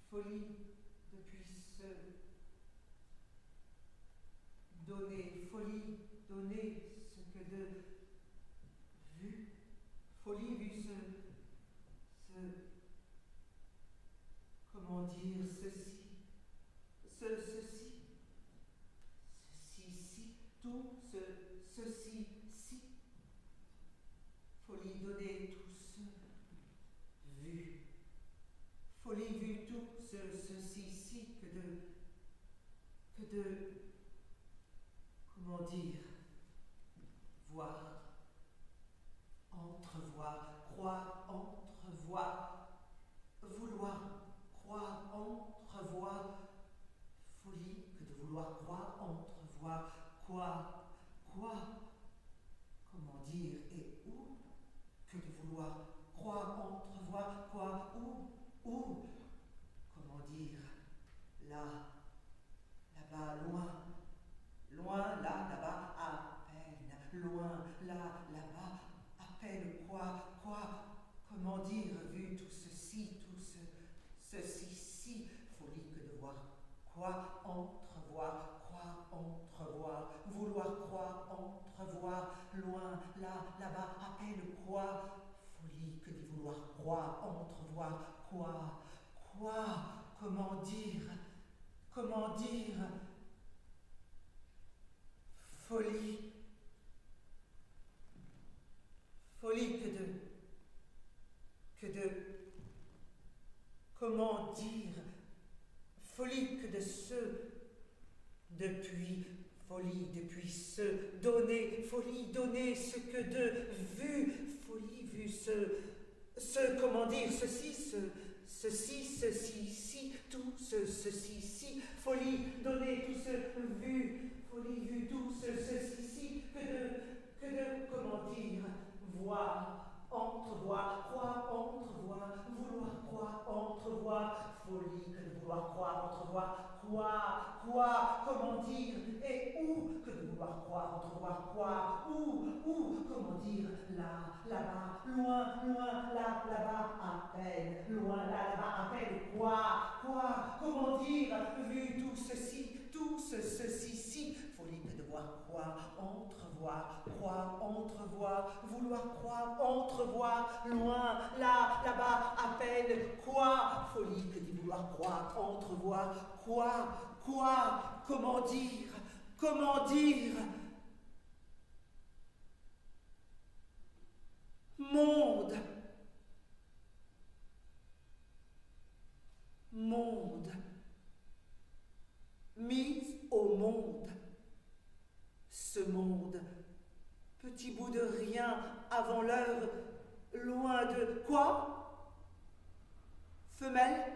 Folie depuis ce donner, folie, donner ce que de vu, folie vu comment dire, ceci, si, tout ceci, si, folie donner tout ce vu, folie vu tout ceci, si, que de, comment dire, voir, entrevoir, croire, entrevoir, vouloir, croire, entrevoir, folie que de vouloir croire, entrevoir, quoi, comment dire, et où, que de vouloir croire, entrevoir, quoi, où, comment dire, là, là-bas, loin, là, là-bas, à peine, loin, là, là-bas, à peine, quoi, comment dire, vu tout ceci, ceci, si, folie que de voir, quoi, entrevoir, croire, entrevoir, vouloir croire, entrevoir, loin, là, là-bas, à peine, quoi, folie que de vouloir croire, entrevoir, quoi, comment dire, folie que de, comment dire, folie que de depuis ce, donner ce que de vu, folie vu comment dire, ceci, si, tout ceci, si, folie, donner tout ce vu, folie vu tout ceci, si, que de, comment dire, voir, entrevoir, croire, entrevoir, vouloir croire, entrevoir, folie que de vouloir croire, entrevoir, quoi, comment dire, et où que de vouloir croire, entrevoir, quoi, où, comment dire, là, là-bas, loin, là, là-bas, à peine, loin, là, là-bas, à peine, quoi, comment dire, vu tout ceci, si, folie que de voir croire, entrevoir, croire, entrevoir, vouloir croire, entrevoir, loin, là, là-bas, à peine, quoi, folie que de vouloir croire, entrevoir, quoi, comment dire, monde, mise au monde, ce monde, petit bout de rien avant l'heure, loin de quoi? Femelle?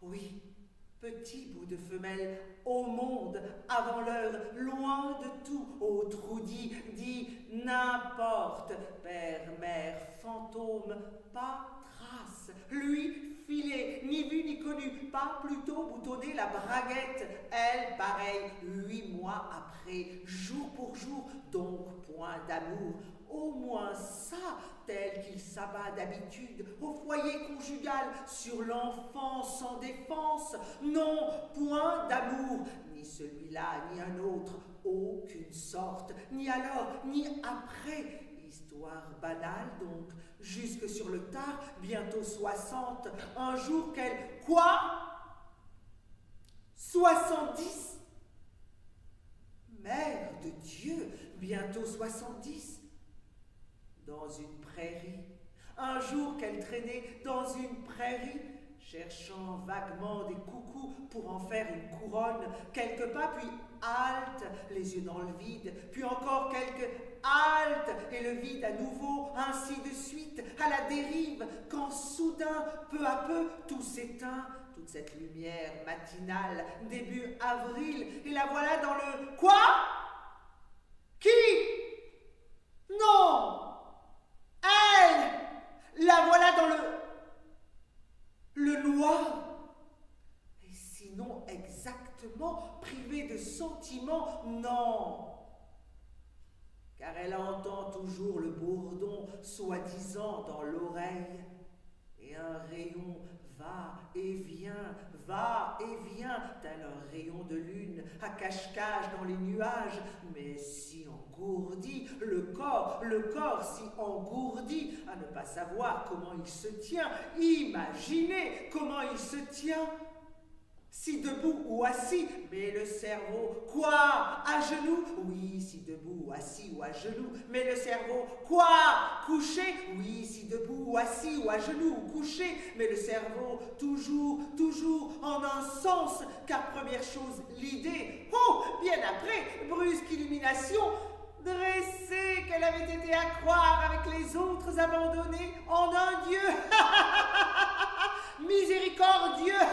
Oui, petit bout de femelle, au monde, avant l'heure, loin de tout, autre ou dit n'importe, père, mère, fantôme, pas trace, lui, filé, ni vu ni connu, pas plutôt boutonné la braguette, elle, pareil, 8 mois après, jour pour jour, donc point d'amour, au moins ça, tel qu'il s'abat d'habitude au foyer conjugal sur l'enfant sans défense, non, point d'amour, ni celui-là, ni un autre, aucune sorte, ni alors, ni après, histoire banale donc, jusque sur le tard, bientôt 60, un jour qu'elle, quoi? 70? Mère de Dieu, bientôt 70, dans une prairie, un jour qu'elle traînait dans une prairie, cherchant vaguement des coucous pour en faire une couronne, quelques pas, puis halte, les yeux dans le vide, puis encore quelques halte, et le vide à nouveau, ainsi de suite, à la dérive, quand soudain, peu à peu, tout s'éteint, toute cette lumière matinale, début avril, et la voilà dans le... Quoi? Qui? Non! Elle! La voilà dans le noir. Et sinon exactement privée de sentiments, non. Car elle entend toujours le bourdon soi-disant dans l'oreille, et un rayon va et vient, tel un rayon de lune, à cache-cache dans les nuages, mais si engourdi, le corps si engourdi, à ne pas savoir comment il se tient, imaginez comment il se tient. Si debout ou assis, mais le cerveau, quoi? À genoux? Oui, si debout ou assis ou à genoux, mais le cerveau, quoi? Couché? Oui, si debout ou assis ou à genoux ou couché, mais le cerveau, toujours en un sens, car première chose, l'idée, oh, bien après, brusque illumination, dressée qu'elle avait été à croire avec les autres abandonnés en un Dieu, miséricordieux.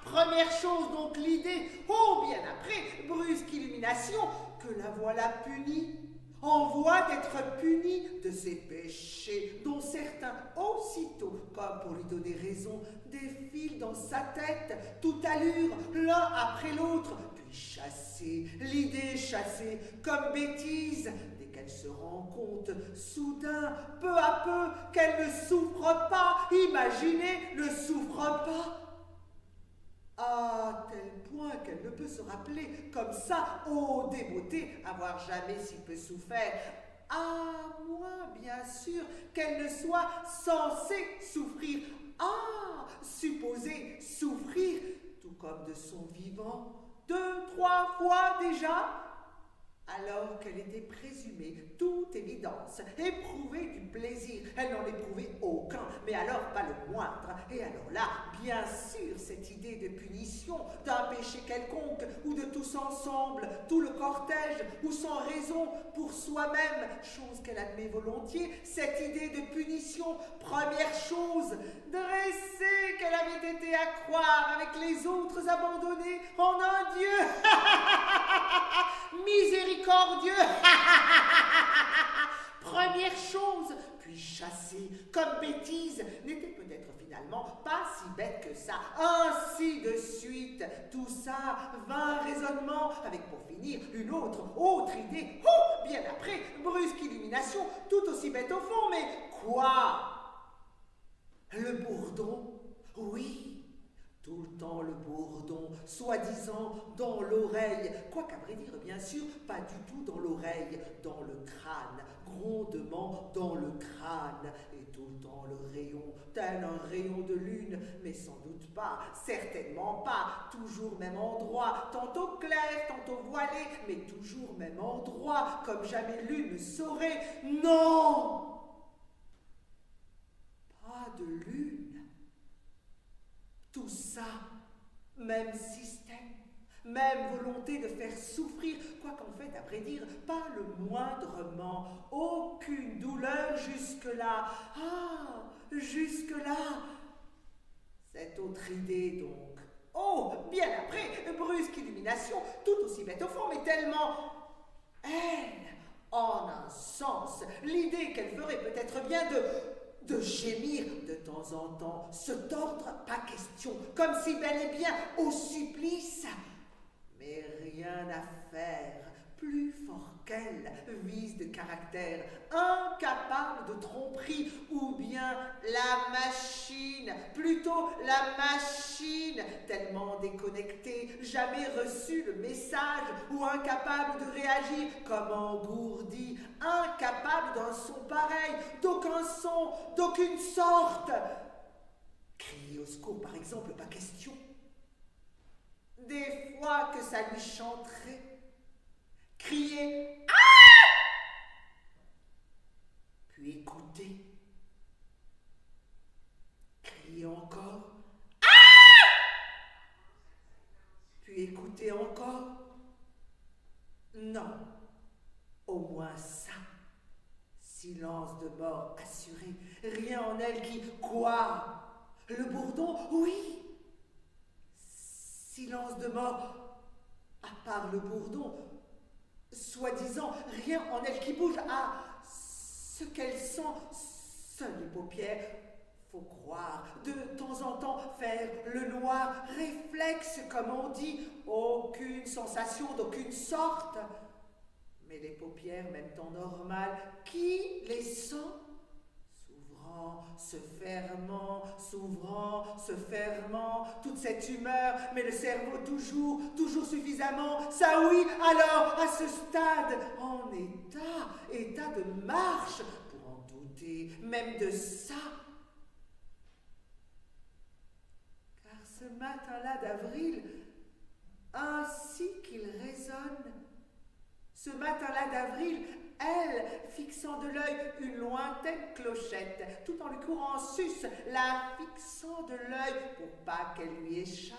Première chose donc l'idée, oh bien après, brusque illumination, que la voilà punie, en voie d'être punie de ses péchés, dont certains aussitôt, comme pour lui donner raison, défilent dans sa tête, toute allure, l'un après l'autre, puis chassée, l'idée chassée, comme bêtise, dès qu'elle se rend compte, soudain, peu à peu, qu'elle ne souffre pas, imaginez, ne souffre pas, à tel point qu'elle ne peut se rappeler comme ça, ô débeauté, avoir jamais si peu souffert, à moins bien sûr qu'elle ne soit censée souffrir, supposée souffrir, tout comme de son vivant, 2, 3 fois déjà, alors qu'elle était présumée, toute évidence, éprouver du plaisir. Elle n'en éprouvait aucun, mais alors pas le moindre. Et alors là, bien sûr, cette idée de punition, d'un péché quelconque, ou de tous ensemble, tout le cortège, ou sans raison, pour soi-même, chose qu'elle admet volontiers, cette idée de punition, première chose, dressée qu'elle avait été à croire avec les autres abandonnés en un Dieu miséricordieux. Première chose, puis chassée comme bêtise, n'était peut-être finalement pas si bête que ça. Ainsi de suite, tout ça, vain raisonnement, avec pour finir une autre idée. Oh, bien après, brusque illumination, tout aussi bête au fond, mais quoi? Le bourdon, oui. Tout le temps le bourdon, soi-disant dans l'oreille, quoiqu'à vrai dire, bien sûr, pas du tout dans l'oreille, dans le crâne, grondement dans le crâne, et tout le temps le rayon, tel un rayon de lune, mais sans doute pas, certainement pas, toujours même endroit, tantôt clair, tantôt voilé, mais toujours même endroit, comme jamais lune ne saurait. Non! Pas de lune. Tout ça, même système, même volonté de faire souffrir, quoiqu'en fait, à vrai dire, pas le moindrement, aucune douleur jusque-là. Jusque-là. Cette autre idée, donc. Oh, bien après, brusque illumination, tout aussi bête au fond, mais tellement... Elle, en un sens, l'idée qu'elle ferait peut-être bien de gémir de temps en temps, se tordre, pas question, comme si bel et bien au supplice. Mais rien à faire, plus fort qu'elle, vice de caractère, incapable de tromperie, ou bien la machine, plutôt la machine, tellement déconnectée, jamais reçu le message, ou incapable de réagir, comme engourdi, incapable d'un son pareil, d'aucun son, d'aucune sorte. Crier au secours, par exemple, pas question. Des fois que ça lui chanterait, crier « Ah !» puis écouter, crier encore « Ah !» puis écouter encore. Non, au moins ça, silence de mort assuré, rien en elle qui... Quoi? Le bourdon? Oui. Silence de mort, à part le bourdon, soi-disant, rien en elle qui bouge. Ah, ce qu'elle sent, seules les paupières, faut croire, de temps en temps faire le noir, réflexe comme on dit, aucune sensation d'aucune sorte. Mais les paupières, même temps normal, qui les sent? se fermant, s'ouvrant, se fermant, toute cette humeur, mais le cerveau toujours suffisamment, ça oui, alors à ce stade, en état de marche, pour en douter, même de ça. Car ce matin-là d'avril, ainsi qu'il résonne, ce matin-là d'avril, elle, fixant de l'œil une lointaine clochette, tout en lui courant en sus, la fixant de l'œil pour pas qu'elle lui échappe,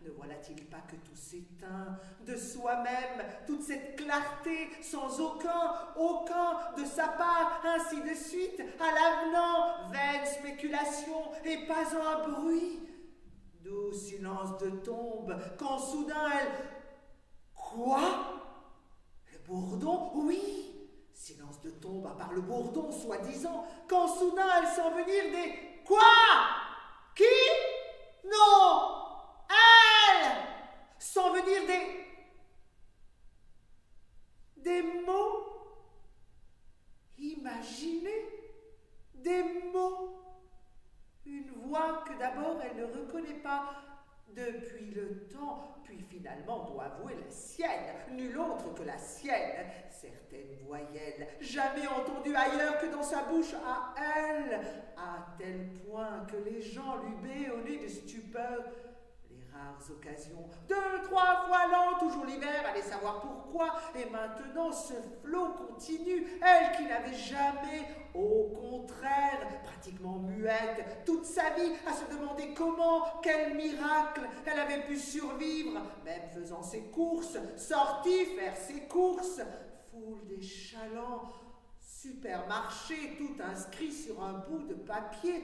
ne voilà-t-il pas que tout s'éteint de soi-même, toute cette clarté, sans aucun de sa part, ainsi de suite, à l'avenant, vaine spéculation, et pas un bruit. Doux silence de tombe, quand soudain elle... Quoi? Le bourdon? Oui! Silence de tombe à part le bourdon, soi-disant, quand soudain elle sent venir des... Quoi? Qui? Non! Elle! Sent venir des mots? Imaginez! Des mots! Une voix que d'abord elle ne reconnaît pas depuis le temps, puis finalement doit avouer la sienne, nulle autre que la sienne, certaines voyelles jamais entendues ailleurs que dans sa bouche à elle, à tel point que les gens lui béaient au nez de stupeur. Les rares occasions, 2, 3 fois l'an, toujours l'hiver, allez savoir pourquoi, et maintenant ce flot continue, elle qui n'avait jamais, au contraire, pratiquement muette, toute sa vie, à se demander comment, quel miracle elle avait pu survivre, même faisant ses courses, sortie faire ses courses, foule des chalands, supermarché, tout inscrit sur un bout de papier,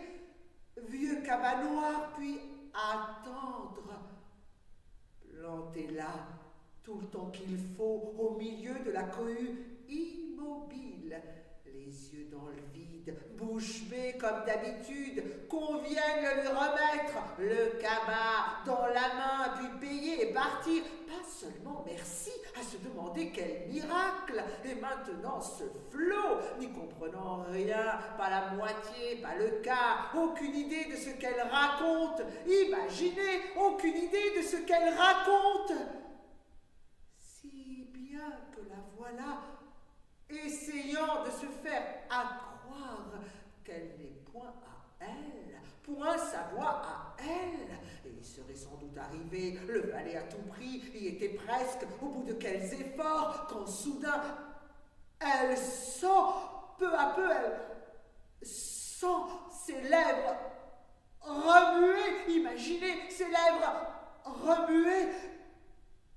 vieux cabanoir, puis attendre, planté là, tout le temps qu'il faut, au milieu de la cohue, immobile, les yeux dans le vide, bouche bée comme d'habitude, qu'on vienne le lui remettre, le cabas dans la main, puis payer et partir, pas seulement merci, à se demander quel miracle, et maintenant ce flot, n'y comprenant rien, pas la moitié, pas le quart, aucune idée de ce qu'elle raconte, imaginez, aucune idée de ce qu'elle raconte, si bien que la voilà, essayant de se faire accroire qu'elle n'est point à elle, point sa voix à elle, et il serait sans doute arrivé, le fallait à tout prix, y était presque, au bout de quels efforts, quand soudain, elle sent, peu à peu, elle sent ses lèvres remuer, imaginez, ses lèvres remuer,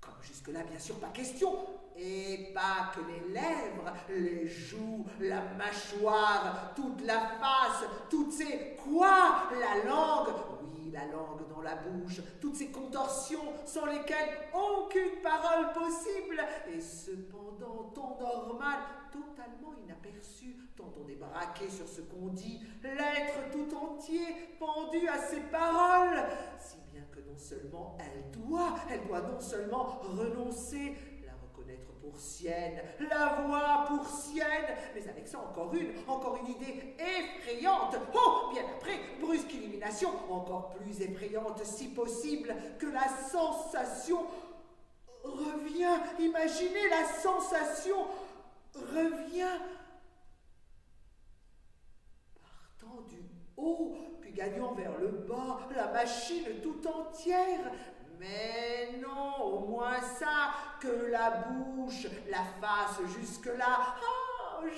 comme jusque-là, bien sûr, pas question, et pas que les lèvres, les joues, la mâchoire, toute la face, toutes ces... Quoi? La langue? Oui, la langue dans la bouche, toutes ces contorsions sans lesquelles aucune parole possible, et cependant, ton normal, totalement inaperçu, tant on est braqué sur ce qu'on dit, l'être tout entier pendu à ses paroles, si bien que non seulement elle doit non seulement renoncer, pour sienne, la voix pour sienne, mais avec ça encore une idée effrayante, oh, bien après, brusque illumination, encore plus effrayante si possible, que la sensation revient, imaginez, la sensation revient, partant du haut, puis gagnant vers le bas, la machine tout entière. Mais non, au moins ça, que la bouche, la face jusque-là,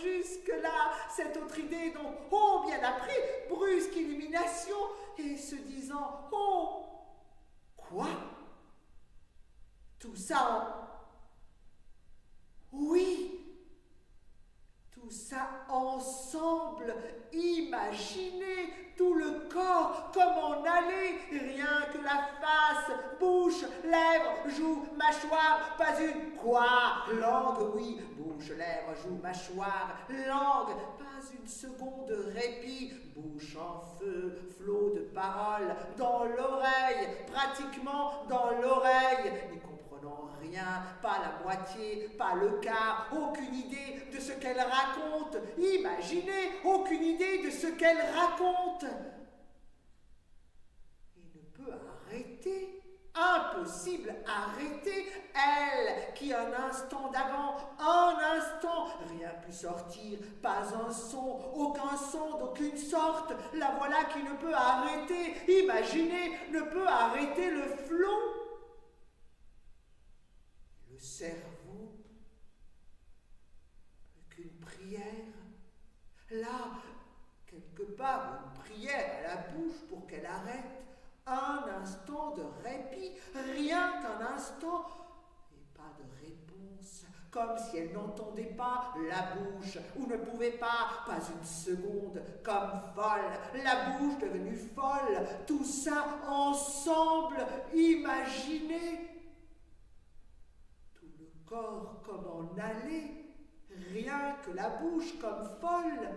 jusque-là, cette autre idée dont, oh, bien après, brusque illumination, et se disant, oh, quoi? Tout ça oui, tout ça ensemble, imaginez tout le corps, comme en aller, rien que la face, bouche, lèvres, joues, mâchoire, pas une, quoi? Langue, oui, bouche, lèvres, joues, mâchoire, langue, pas une seconde de répit, bouche en feu, flot de paroles, dans l'oreille, pratiquement dans l'oreille, n'y comprenant comprenant rien, pas la moitié, pas le quart, aucune idée de ce qu'elle raconte. Imaginez, aucune idée de ce qu'elle raconte. Et ne peut arrêter. Impossible arrêter, elle qui un instant d'avant, un instant, rien pu sortir, pas un son, aucun son d'aucune sorte, la voilà qui ne peut arrêter, imaginez, ne peut arrêter le flot. Le cerveau, plus qu'une prière, là, quelque part, une prière à la bouche pour qu'elle arrête. Un instant de répit, rien qu'un instant, et pas de réponse, comme si elle n'entendait pas la bouche, ou ne pouvait pas une seconde, comme folle, la bouche devenue folle, tout ça ensemble, imaginez, tout le corps comme en allée, rien que la bouche comme folle,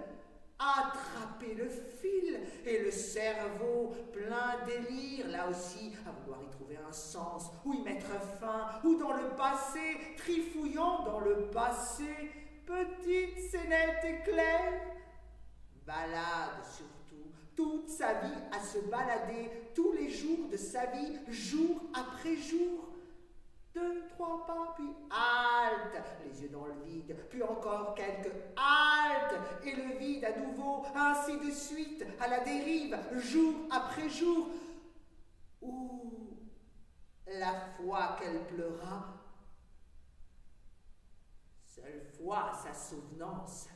attraper le fil et le cerveau plein délire, là aussi, à vouloir y trouver un sens, ou y mettre fin, ou dans le passé, trifouillant dans le passé, petite scénette éclair, balade surtout, toute sa vie à se balader, tous les jours de sa vie, jour après jour. 2, 3 pas, puis halte, les yeux dans le vide, puis encore quelques haltes, et le vide à nouveau, ainsi de suite, à la dérive, jour après jour. Ou la fois qu'elle pleura, seule fois à sa souvenance.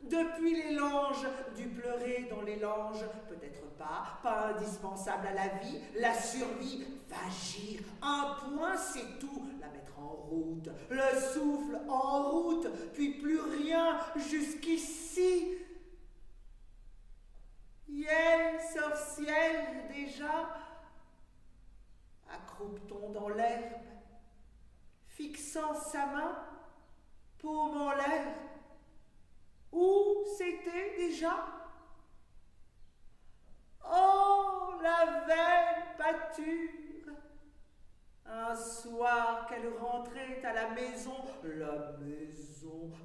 Depuis les langes, du pleurer dans les langes, peut-être pas indispensable à la vie, la survie, vagir, un point c'est tout, la mettre en route, le souffle en route, puis plus rien jusqu'ici. Yel sorcière déjà, accroupe-t-on dans l'herbe, fixant sa main, paume en l'air. Où c'était déjà? Oh, la veille pâture! Un soir qu'elle rentrait à la maison,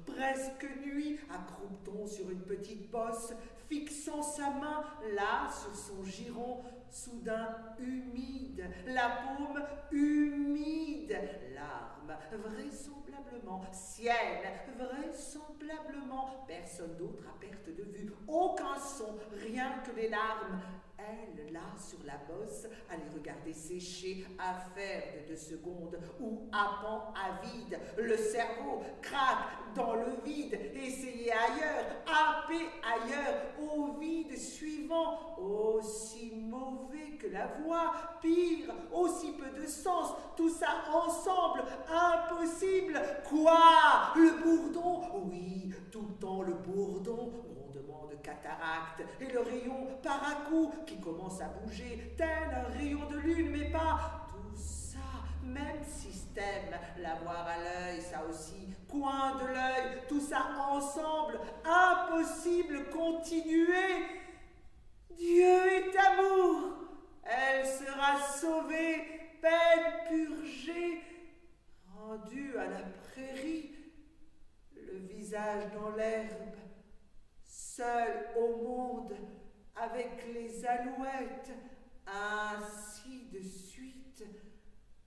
presque nuit, accroupe-t-on sur une petite bosse, fixant sa main là sur son giron, soudain humide, la paume humide, larme, vraisemblablement, sienne, vraisemblablement, personne d'autre à perte de vue, aucun son, rien que les larmes. Elle, là, sur la bosse, à les regarder sécher, affaire de 2 secondes, ou happant à vide, le cerveau craque dans le vide, essayer ailleurs, happer ailleurs, au vide suivant, aussi mauvais que la voix, pire, aussi peu de sens, tout ça ensemble, impossible. Quoi? Le bourdon? Oui, tout le temps le bourdon, grondement de cataracte, et le rayon par à coup qui commence à bouger, tel un rayon de lune, mais pas tout ça, même système, l'avoir à l'œil, ça aussi, coin de l'œil, tout ça ensemble, impossible continuer. Dieu est amour, elle sera sauvée, peine purgée, rendue à la prairie, le visage dans l'herbe, seul au monde, avec les alouettes, ainsi de suite,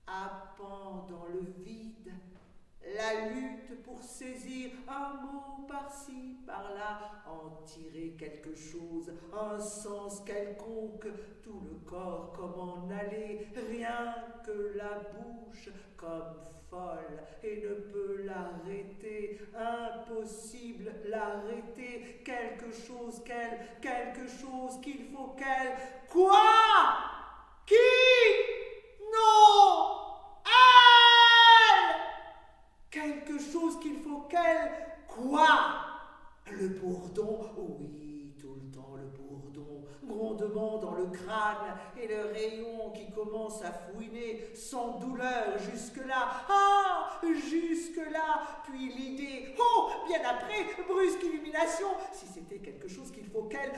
happant dans le vide, la lutte pour saisir un mot par-ci, par-là, en tirer quelque chose, un sens quelconque, tout le corps comme en aller, rien que la bouche comme folle, et ne peut l'arrêter, impossible l'arrêter, quelque chose qu'il faut qu'elle... Quoi? Qui? Non! Elle! Quelque chose qu'il faut qu'elle... Quoi? Le bourdon? Oui, tout le temps le bourdon, grondement dans le crâne, et le rayon qui commence à fouiner sans douleur jusque-là. Ah! Jusque-là, puis l'idée. Oh! Bien après, brusque illumination. Si c'était quelque chose qu'il faut qu'elle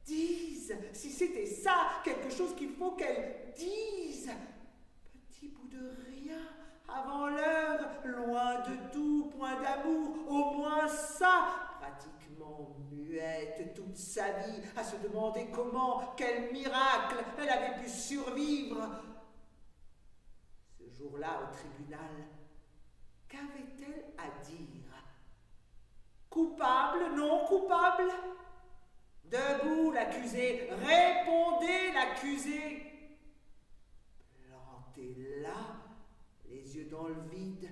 dise. Si c'était ça, quelque chose qu'il faut qu'elle dise. petit bout de rien avant l'heure, loin de tout point d'amour, au moins ça, pratiquement muette toute sa vie, à se demander comment, quel miracle elle avait pu survivre. Ce jour-là, au tribunal, qu'avait-elle à dire? Coupable, non coupable? Debout, l'accusé, répondez, l'accusé. Planté là, les yeux dans le vide,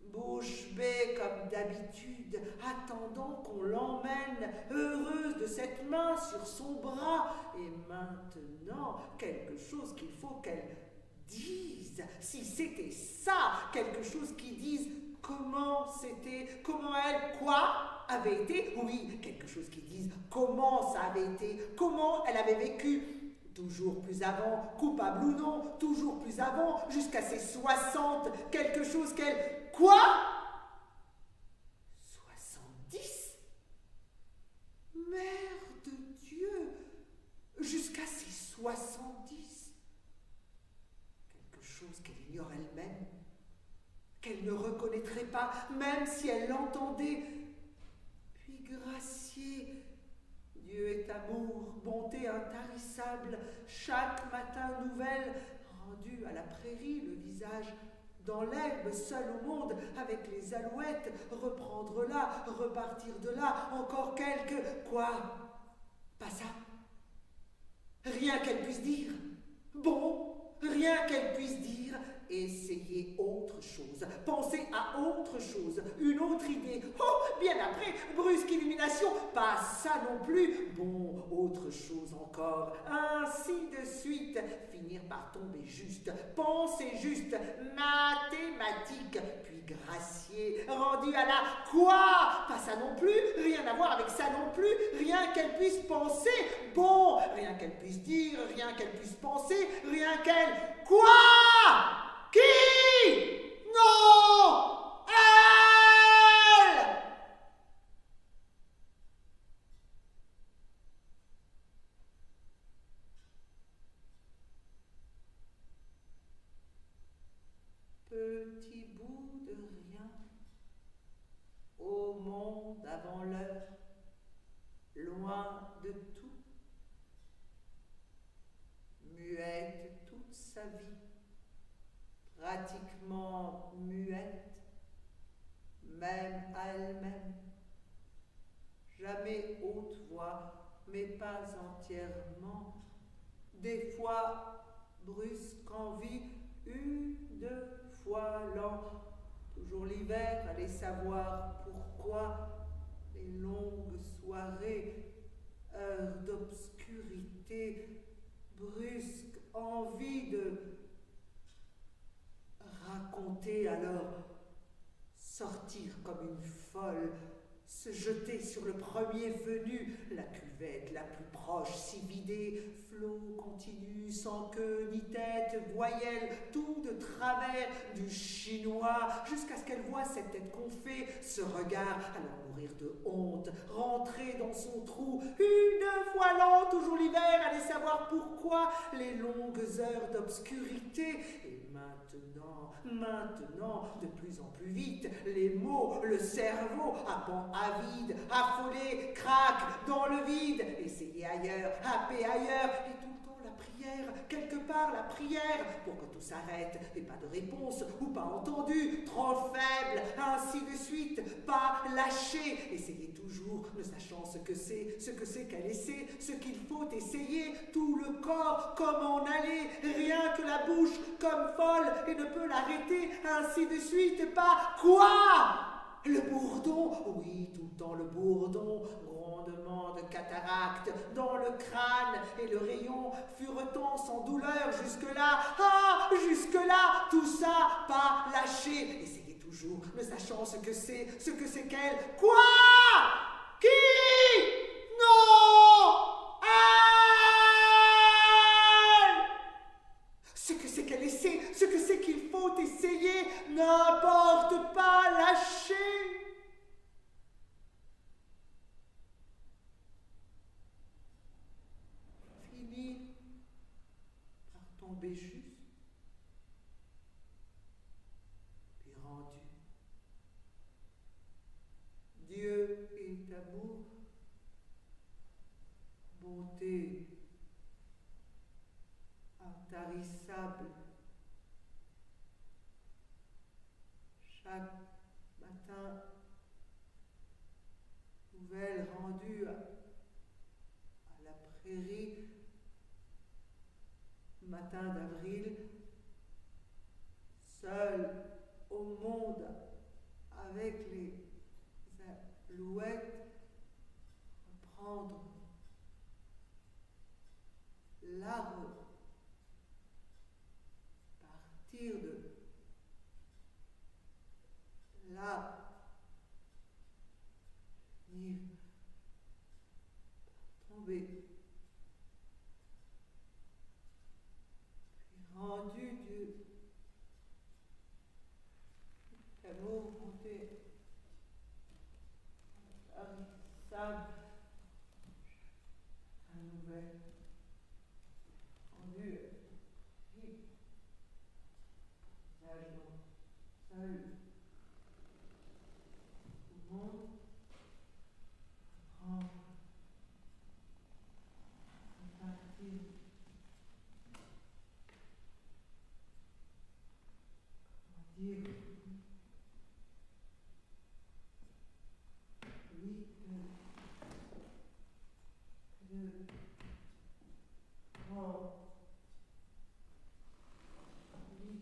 bouche bée comme d'habitude, attendant qu'on l'emmène, heureuse de cette main sur son bras. Et maintenant, quelque chose qu'il faut qu'elle dise, si c'était ça, quelque chose qui dise comment c'était, comment elle, quoi avait été, oui, quelque chose qui dise comment ça avait été, comment elle avait vécu. Toujours plus avant, coupable ou non, toujours plus avant, jusqu'à ses 60, quelque chose qu'elle... Quoi? 70? Mère de Dieu! Jusqu'à ses 70? Quelque chose qu'elle ignore elle-même, qu'elle ne reconnaîtrait pas, même si elle l'entendait. Puis gracier... Dieu est amour, bonté intarissable, chaque matin nouvelle, rendu à la prairie le visage dans l'herbe, seul au monde, avec les alouettes, reprendre là, repartir de là, encore quelques... Quoi? Pas ça? Rien qu'elle puisse dire? Bon, rien qu'elle puisse dire. Essayez autre chose, pensez à autre chose, une autre idée. Oh, bien après, brusque illumination, pas ça non plus. Bon, autre chose encore, ainsi de suite. Finir par tomber juste, penser juste, mathématique, puis gracier, rendu à la quoi? Pas ça non plus, rien à voir avec ça non plus, rien qu'elle puisse penser. Bon, rien qu'elle puisse dire, rien qu'elle puisse penser, rien qu'elle... Quoi? Qui? Non! Elle! Petit bout de rien, au monde avant l'heure, loin de tout, muette toute sa vie, pratiquement muette, même à elle-même. Jamais haute voix, mais pas entièrement. Des fois brusque envie, une, deux fois lent. Toujours l'hiver, allez savoir pourquoi. Les longues soirées, heures d'obscurité, brusque envie de raconter alors, sortir comme une folle, se jeter sur le premier venu, la cuvette la plus proche s'y vider, flot continu, sans queue ni tête, voyelle, tout de travers, du chinois, jusqu'à ce qu'elle voie cette tête qu'on fait, ce regard, alors mourir de honte, rentrer dans son trou, une fois l'an, toujours l'hiver, aller savoir pourquoi, les longues heures d'obscurité, et maintenant, de plus en plus vite, les mots, le cerveau, à pan avide, affolé, craque dans le vide, essayer ailleurs, happer ailleurs, et tout le temps la prière, quelque part la prière, pour que tout s'arrête, et pas de réponse, ou pas entendu, trop faible, ainsi de suite, pas lâcher, essayer toujours, ne sachant ce que c'est qu'à laisser, ce qu'il faut essayer, tout le corps, comment en aller, rien que la bouche, comme folle, et ne peut l'arrêter, ainsi de suite, pas quoi? Le bourdon, oui, tout le temps le bourdon, grondement de cataracte dans le crâne, et le rayon furetant sans douleur jusque-là, jusque-là, tout ça, pas lâché, essayez toujours, ne sachant ce que c'est qu'elle, quoi? Qui? Non! Elle! Ce que c'est qu'elle essaie, ce que c'est qu'il faut essayer, n'importe pas lâcher. Finir par tomber juste, intarissable. Chaque matin, nouvelle rendue à la prairie, matin d'avril, seul au monde avec les alouettes, reprendre l'arbre, partir de là, venir tomber, puis rendu du l'amour monté intarissable, un nouvel rendu vite, visage seul au monde, prendre partir, dire oui de grand, oui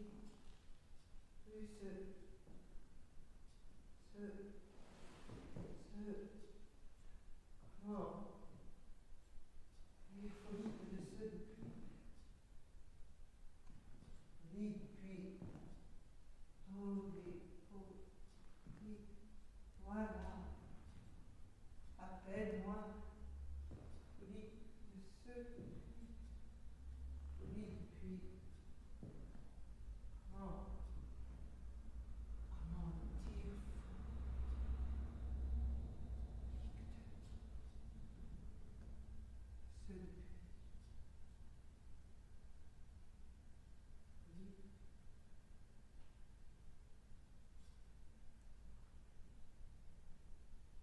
plus grand, il faut de ce lit puis tomber, oui, voilà, appelle-moi, oui, de ce lit.